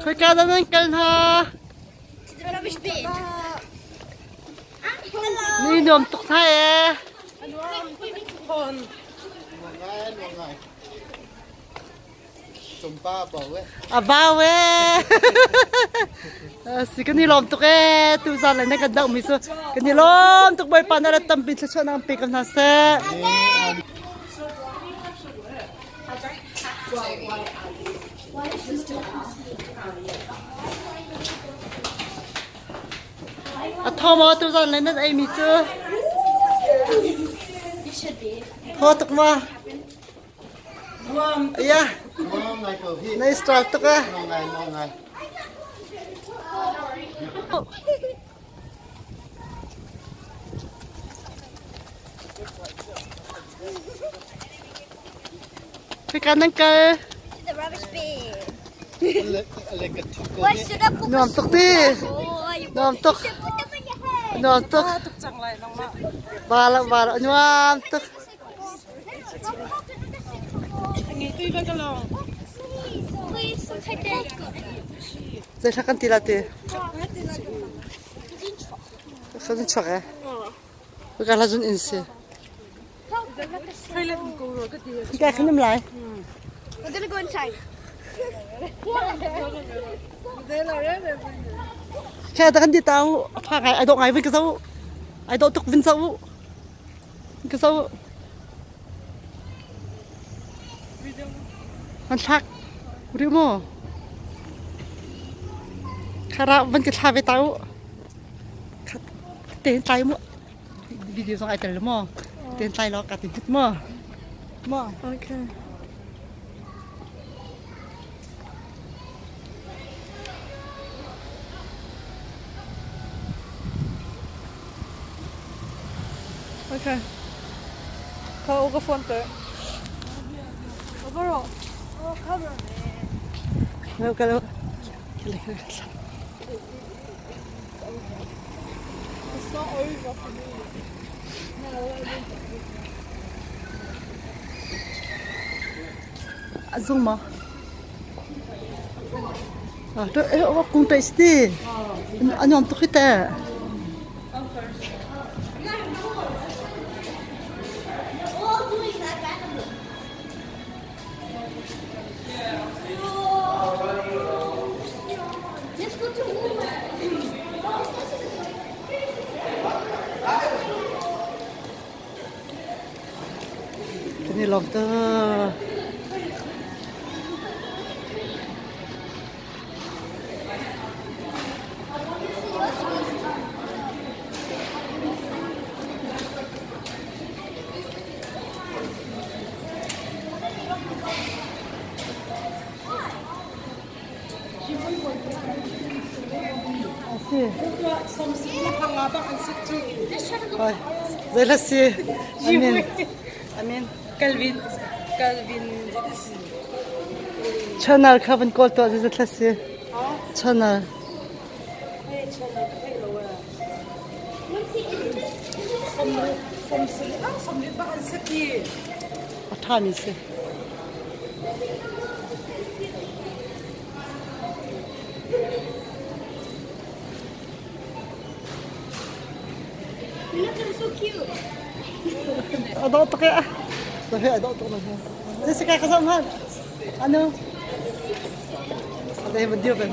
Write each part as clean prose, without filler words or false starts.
Kau kata nangkal ha. Ni dom tuk saya. Abang weh. Si kan ni lom tuk tu sana nak kadang miso. Kan ni lom tuk boy panara tampil sesuatu nang pekan nase. Atau mau tu sana nak ai miso. Ho tuk mah. Ya. Nice start tuk ah. Kau kan nangkal. The rubbish bin. Nom tuk ti. Nom tuk. Nom tuk. Balak nom tuk. Saya akan tilati. Saya cak eh. Bukan lazun insi. Kita akan mulai. We're gonna go inside. Saya akan ditahu apa kai. I don't ngai kesau. I don't tuk vinsau. Kesau. Mansak. Urimu. Karena ban kita habis tahu. Ten tay mu. Video song ai tel mo. Ten tay lo kat hit mo. Mo. Okay. Okay. Kau uga phone tu. Overall. Oh, cover me. Kalau. It's not over for me. Azul mah. Tu awak kung tak isti. Anyam tu kita. Ini lom tu. Zelasi. Amin. Amin. Calvin. Channel kapan call tu aziz zelasi. Channel. Atami se. You look so cute. Ada otak ya. Tapi ada otak lagi. Ini sekarang kesamaan. Ano? Ada yang video kan?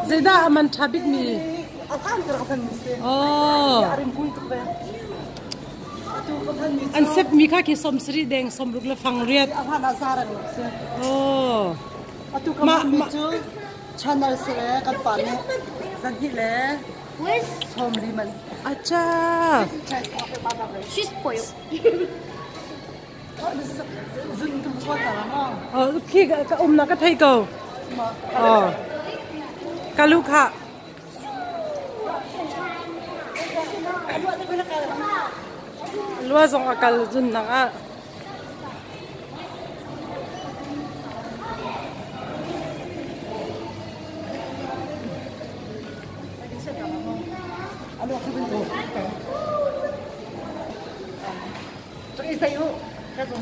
Zeda aman tabik ni. Akan terkapan mesti. Oh. Arim pun tu kan. Ansep mika ke somsri deng somruk le fangriat. Akan asaran mesti. Oh. Atu kamu itu channel saya kan pane. Jadi le. Where's Somri man. Acha. she's spoiled? Zun tu buat apa? Oh, ki ka na ka thai ko. Oh. Kaluka. Luas ang akal zun na nga. Ano ako din ko? Ito isa yun. Kasi